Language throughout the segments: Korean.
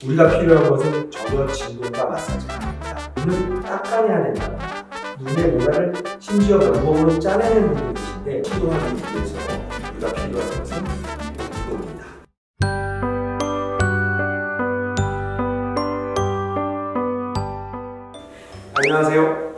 우리가 필요한 것은 전혀 진동과 마사지가 아닙니다. 눈을 닦아내야 된다. 눈의 모가를 심지어 면봉으로 짜내는 분들이 계신데 치료하기 위해서 우리가 필요한 것은 운동입니다. 안녕하세요.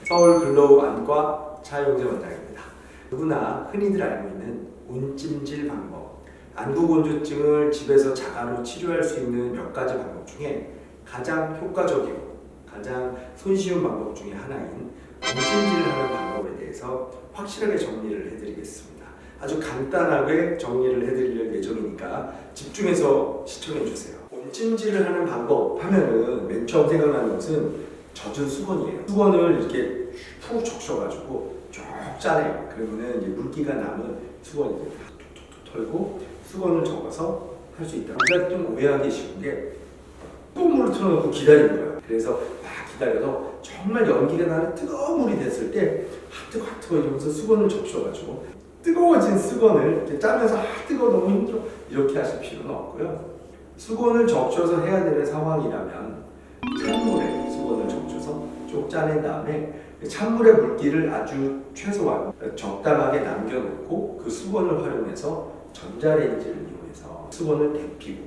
서울 글로우 안과 차용재 원장입니다. 누구나 흔히들 알고 있는 온찜질 방법, 안구건조증을 집에서 자가로 치료할 수 있는 몇 가지 방법 중에 가장 효과적이고 가장 손쉬운 방법 중에 하나인 온찜질을 하는 방법에 대해서 확실하게 정리를 해드리겠습니다. 아주 간단하게 정리를 해드릴 예정이니까 집중해서 시청해주세요. 온찜질을 하는 방법 하면은 맨 처음 생각나는 것은 젖은 수건이에요. 수건을 이렇게 푹 적셔가지고 쭉 짜내요. 그러면은 이제 물기가 남은 수건이 톡톡톡 털고 수건을 접어서 할 수 있다. 우리가 좀 오해하기 쉬운 게 뜨거운 물을 틀어놓고 기다리는 거예요. 그래서 막 기다려서 정말 연기가 나는 뜨거운 물이 됐을 때 뜨거워 이러면서 수건을 적셔가지고 뜨거워진 수건을 이렇게 짜면서 뜨거워 너무 힘들어 이렇게 하실 필요는 없고요. 수건을 적셔서 해야 되는 상황이라면 찬물에 수건을 적셔서 쭉 짜낸 다음에 찬물의 물기를 아주 최소한 적당하게 남겨놓고 그 수건을 활용해서 전자레인지를 이용해서 수건을 데피고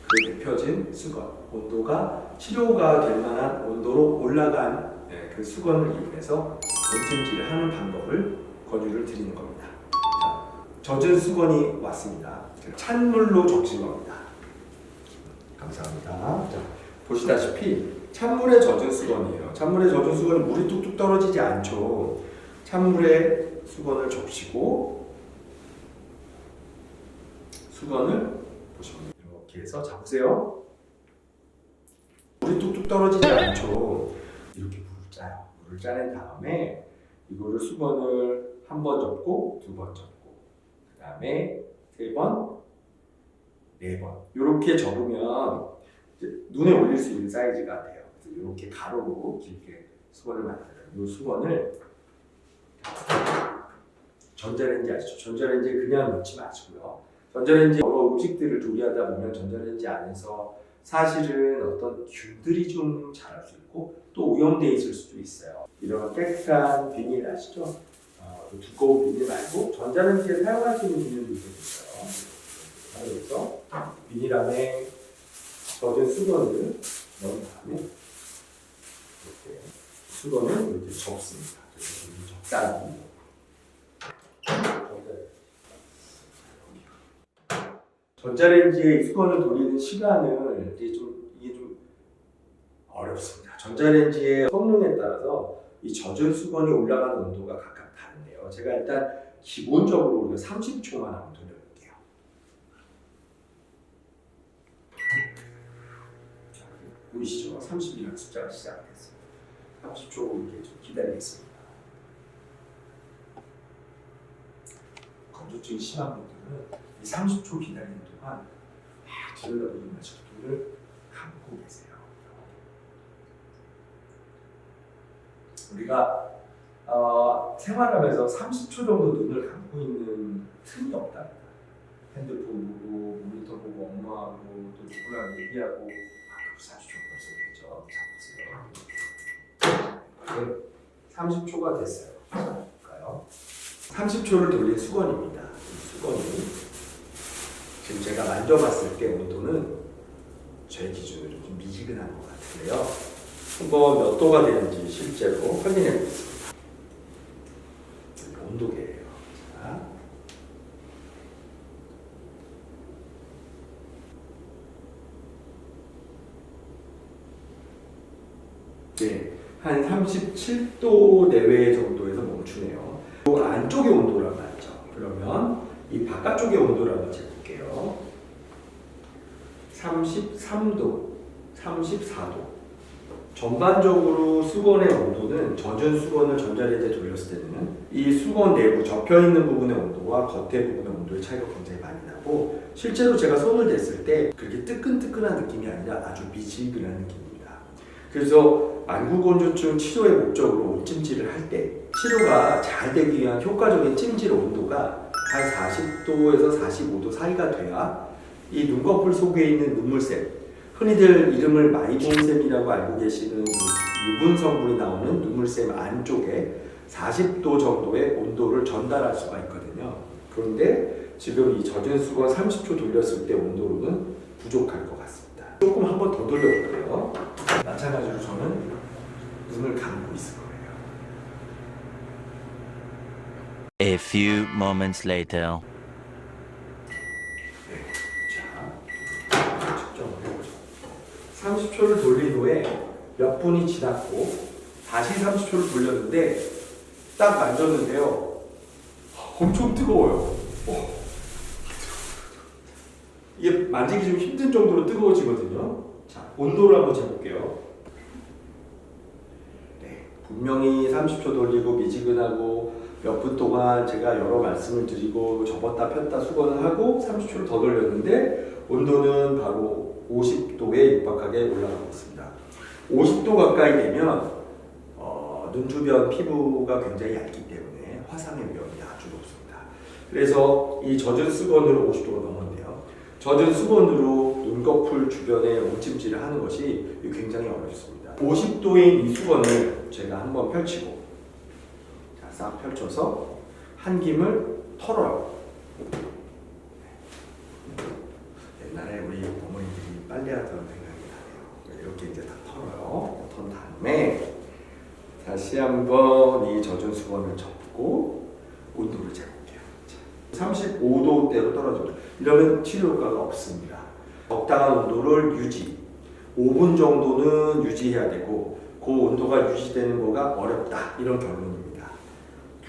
그 데펴진 수건 온도가 치료가 될 만한 온도로 올라간 그 수건을 이용해서 온찜질을 하는 방법을 권유를 드리는 겁니다. 자, 젖은 수건이 왔습니다. 찬물로 적신 겁니다. 감사합니다. 자, 보시다시피 찬물에 젖은 수건이에요. 찬물에 젖은 수건은 물이 뚝뚝 떨어지지 않죠. 찬물에 수건을 적시고 수건을 보시면 이렇게 해서 잡으세요. 물이 뚝뚝 떨어지지 않죠. 이렇게 물을 짜요. 물을 짜낸 다음에 이거를 수건을 한 번 접고 두 번 접고 그 다음에 세 번, 네 번 이렇게 접으면 눈에 올릴 수 있는 사이즈가 돼요. 그래서 이렇게 가로로 길게 수건을 만들어요. 이 수건을 전자레인지 아시죠? 전자레인지에 그냥 넣지 마시고요. 전자레인지 여러 음식들을 조리하다 보면 전자레인지 안에서 사실은 어떤 균들이 좀 자랄 수 있고 또 오염되어 있을 수도 있어요. 이런 깨끗한 비닐 아시죠? 두꺼운 비닐 말고 전자레인지에 사용할 수 있는 비닐도 있어요. 그래서 비닐 안에 젖은 수건을 넣은 다음에 이렇게 수건을 이렇게 접습니다. 적당히. 전자레인지에 수건을 돌리는 시간을 이게 좀 어렵습니다. 전자레인지의 성능에 따라서 이 젖은 수건이 올라가는 온도가 각각 다른데요. 제가 일단 기본적으로 우리가 30초만 한번 돌려볼게요. 보이시죠? 30이라는 숫자가 시작됐습니다. 30초 이렇게 좀 기다리겠습니다. 건조증이 심한 분들은 이 30초 기다리는 동안 막 들여다보면서 눈을 감고 계세요. 우리가 생활하면서 30초 정도 눈을 감고 있는 틈이 없답니다. 핸드폰 보고, 모니터 보고, 엄마하고 또 누구랑 얘기하고 30초 벌써 됐죠? 잡으세요. 네, 30초가 됐어요. 자, 볼까요? 30초를 돌린 수건입니다. 수건이 지금 제가 만져봤을 때 온도는 제 기준으로 좀 미지근한 것 같은데요. 한번 몇 도가 되는지 실제로 확인해 보겠습니다. 온도계예요. 자. 네, 한 37도 내외 정도에서 멈추네요. 이 안쪽의 온도라고 하죠. 그러면 이 바깥쪽의 온도를 한번 재볼게요. 33도, 34도. 전반적으로 수건의 온도는 젖은 수건을 전자레인지에 돌렸을 때는 이 수건 내부 접혀있는 부분의 온도와 겉에 부분의 온도의 차이가 굉장히 많이 나고 실제로 제가 손을 댔을 때 그렇게 뜨끈뜨끈한 느낌이 아니라 아주 미지근한 느낌입니다. 그래서 안구건조증 치료의 목적으로 온찜질을 할 때 치료가 잘 되기 위한 효과적인 찜질 온도가 한 40도에서 45도 사이가 돼야 이 눈꺼풀 속에 있는 눈물샘 흔히들 이름을 마이봉샘이라고 알고 계시는 유분 성분이 나오는 눈물샘 안쪽에 40도 정도의 온도를 전달할 수가 있거든요. 그런데 지금 이 젖은 수건 30초 돌렸을 때 온도로는 부족할 것 같습니다. 조금 한번 더 돌려볼게요. 마찬가지로 저는 눈을 감고 있을 거예요. A few moments later. 네, 자, 측정을 해보죠. 30초를 돌린 후에 몇 분이 지났고 다시 30초를 돌렸는데 딱 만졌는데요. 엄청 뜨거워요. 이게 만지기 좀 힘든 정도로 뜨거워지거든요. 자, 온도를 한번 재볼게요. 네, 분명히 30초 돌리고 미지근하고 몇 분 동안 제가 여러 말씀을 드리고 접었다 폈다 수건을 하고 30초를 더 돌렸는데 온도는 바로 50도에 육박하게 올라가고 있습니다. 50도 가까이 되면 눈 주변 피부가 굉장히 얇기 때문에 화상의 위험이 아주 높습니다. 그래서 이 젖은 수건으로 50도가 넘었는데요. 젖은 수건으로 눈꺼풀 주변에 온찜질을 하는 것이 굉장히 어렵습니다. 50도인 이 수건을 제가 한번 펼치고 싹 펼쳐서 한 김을 털어요. 옛날에 우리 어머니들이 빨래하던 생각이 나네요. 이렇게 이제 다 털어요. 턴 다음에 다시 한번 이 젖은 수건을 접고 온도를 재볼게요. 35도대로 떨어져요. 이러면 치료 효과가 없습니다. 적당한 온도를 유지, 5분 정도는 유지해야 되고 그 온도가 유지되는 거가 어렵다, 이런 결론입니다.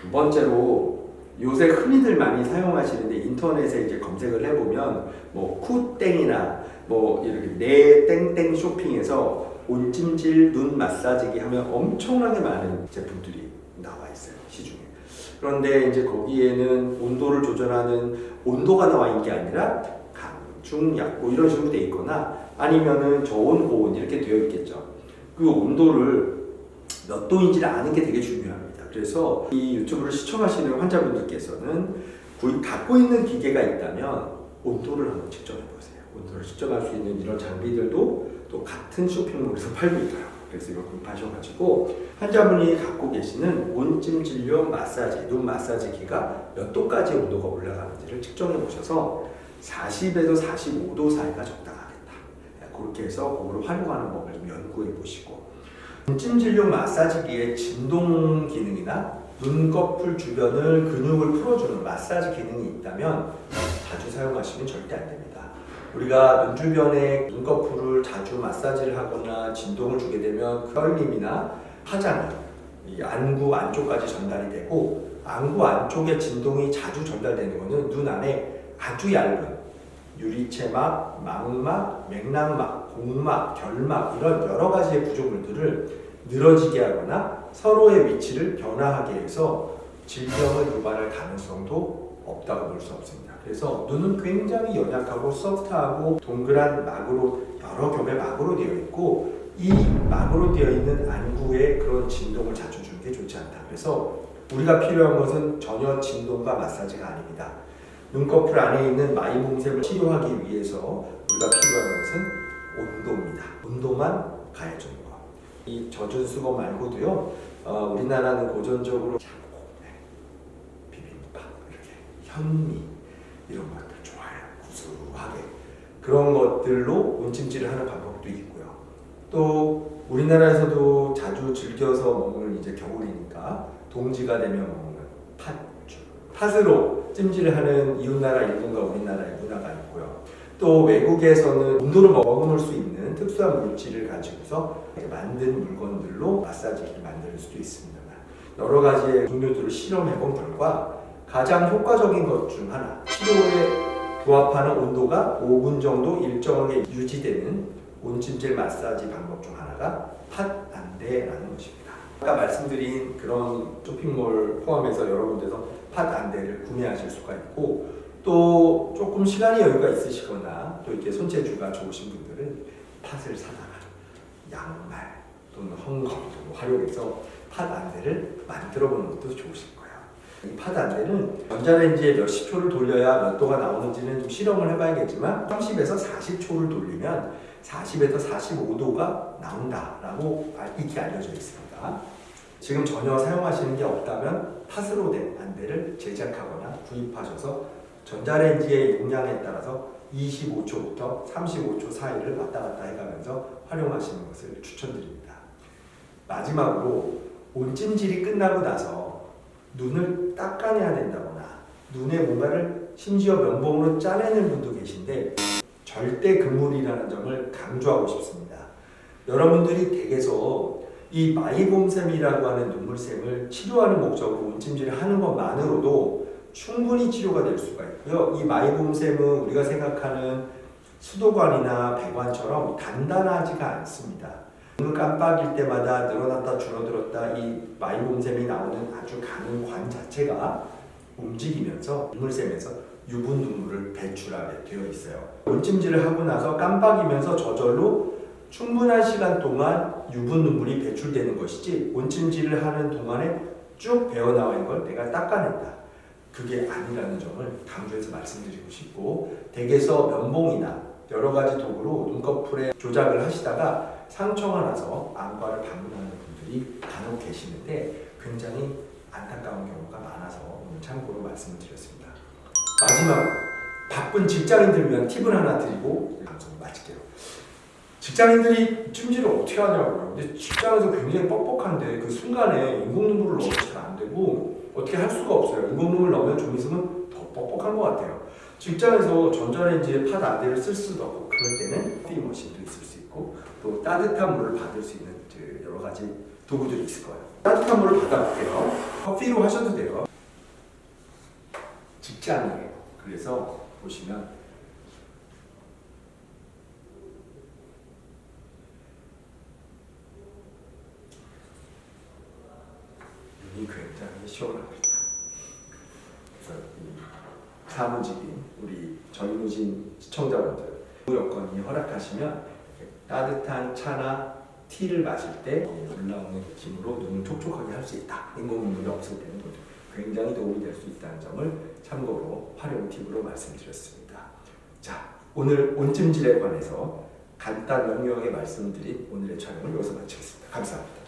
두 번째로 요새 흔히들 많이 사용하시는데 인터넷에 이제 검색을 해보면 뭐 쿠땡이나 뭐 이렇게 내 땡땡 쇼핑에서 온찜질 눈 마사지기 하면 엄청나게 많은 제품들이 나와 있어요, 시중에. 그런데 이제 거기에는 온도를 조절하는 온도가 나와 있는 게 아니라 강, 중, 약 뭐 이런 식으로 돼 있거나 아니면은 저온, 고온 이렇게 되어 있겠죠. 그 온도를 몇 도인지를 아는 게 되게 중요합니다. 그래서 이 유튜브를 시청하시는 환자분들께서는 갖고 있는 기계가 있다면 온도를 한번 측정해 보세요. 온도를 측정할 수 있는 이런 장비들도 또 같은 쇼핑몰에서 팔고 있어요. 그래서 이걸 구입하셔가지고 환자분이 갖고 계시는 온찜질용 마사지, 눈 마사지기가 몇 도까지 온도가 올라가는지를 측정해 보셔서 40에서 45도 사이가 적당하겠다. 그렇게 해서 그걸 활용하는 법을 좀 연구해 보시고, 눈찜질용 마사지기의 진동 기능이나 눈꺼풀 주변을 근육을 풀어주는 마사지 기능이 있다면 자주 사용하시면 절대 안 됩니다. 우리가 눈 주변에 눈꺼풀을 자주 마사지를 하거나 진동을 주게 되면 떨림이나 파장이 이 안구 안쪽까지 전달이 되고, 안구 안쪽에 진동이 자주 전달되는 것은 눈 안에 아주 얇은 유리체막, 망막, 맥락막, 공막, 결막 이런 여러 가지의 구조물들을 늘어지게 하거나 서로의 위치를 변화하게 해서 질병을 유발할 가능성도 없다고 볼 수 없습니다. 그래서 눈은 굉장히 연약하고 소프트하고 동그란 막으로, 여러 겹의 막으로 되어 있고, 이 막으로 되어 있는 안구에 그런 진동을 자주 주는 게 좋지 않다. 그래서 우리가 필요한 것은 전혀 진동과 마사지가 아닙니다. 눈꺼풀 안에 있는 마이봉샘을 치료하기 위해서 우리가 필요한 것은 온도입니다. 온도만 가해주는 것. 이 젖은 수건 말고도요, 우리나라는 고전적으로 장고, 비빔밥, 이렇게 현미 이런 것들 좋아해요. 구수하게 그런 것들로 온찜질을 하는 방법도 있고요. 또 우리나라에서도 자주 즐겨서 먹는, 이제 겨울이니까 동지가 되면 먹는 팥죽, 팥으로 찜질을 하는 이웃나라 일본과 우리나라의 문화가 있고요. 또 외국에서는 온도를 머금을 수 있는 특수한 물질을 가지고서 만든 물건들로 마사지기를 만들 수도 있습니다. 여러 가지의 종류들을 실험해본 결과 가장 효과적인 것 중 하나, 치료에 부합하는 온도가 5분 정도 일정하게 유지되는 온찜질 마사지 방법 중 하나가 팥안대라는 것입니다. 아까 말씀드린 그런 쇼핑몰 포함해서 여러 군데서 팥안대를 구매하실 수가 있고, 또 조금 시간이 여유가 있으시거나 또 이렇게 손재주가 좋으신 분들은 팥을 사다가 양말 또는 헝겊 활용해서 팥안대를 만들어 보는 것도 좋으실 거예요. 이 팥안대는 전자레인지에 몇십 초를 돌려야 몇 도가 나오는지는 좀 실험을 해봐야겠지만 30에서 40초를 돌리면 40에서 45도가 나온다라고 익히 알려져 있습니다. 지금 전혀 사용하시는 게 없다면 팥으로 된 안대를 제작하거나 구입하셔서 전자레인지의 용량에 따라서 25초부터 35초 사이를 왔다 갔다 해가면서 활용하시는 것을 추천드립니다. 마지막으로 온찜질이 끝나고 나서 눈을 닦아내야 된다거나 눈에 뭔가를 심지어 면봉으로 짜내는 분도 계신데 절대 금물이라는 점을 강조하고 싶습니다. 여러분들이 댁에서 이 마이봄샘이라고 하는 눈물샘을 치료하는 목적으로 온찜질을 하는 것만으로도 충분히 치료가 될 수가 있고요. 이 마이봄샘은 우리가 생각하는 수도관이나 배관처럼 단단하지가 않습니다. 눈을 깜빡일 때마다 늘어났다 줄어들었다 이 마이봄샘이 나오는 아주 가는 관 자체가 움직이면서 눈물샘에서 유분 눈물을 배출하게 되어 있어요. 온찜질을 하고 나서 깜빡이면서 저절로 충분한 시간 동안 유분 눈물이 배출되는 것이지 온찜질을 하는 동안에 쭉 배어나와 있는 걸 내가 닦아낸다. 그게 아니라는 점을 강조해서 말씀드리고 싶고 댁에서 면봉이나 여러 가지 도구로 눈꺼풀에 조작을 하시다가 상처가 나서 안과를 방문하는 분들이 간혹 계시는데 굉장히 안타까운 경우가 많아서 오늘 참고로 말씀을 드렸습니다. 마지막 바쁜 직장인들을 위한 팁을 하나 드리고 방송을 마칠게요. 직장인들이 찜질을 어떻게 하냐고요. 근데 직장에서 굉장히 뻑뻑한데 그 순간에 인공눈물을 넣어도 잘 안 되고 어떻게 할 수가 없어요. 인공눈물 넣으면 좀 있으면 더 뻑뻑한 것 같아요. 직장에서 전자레인지에 팥 안대를 쓸 수도 없고 그럴 때는 커피 머신도 있을 수 있고 또 따뜻한 물을 받을 수 있는 여러 가지 도구들이 있을 거예요. 따뜻한 물을 받아볼게요. 커피로 하셔도 돼요. 직장이에요. 그래서 보시면 눈이 굉장히 시원합니다. 그래서 사무직인 우리 젊으신 시청자분들 여건이 허락하시면 따뜻한 차나 티를 마실 때 올라오는 힘으로 눈을 촉촉하게 할 수 있다. 인공눈물이 없을 때는 굉장히 도움이 될 수 있다는 점을 참고로 활용 팁으로 말씀드렸습니다. 자, 오늘 온찜질에 관해서 간단 명료하게 말씀드린 오늘의 촬영을 여기서 마치겠습니다. 감사합니다.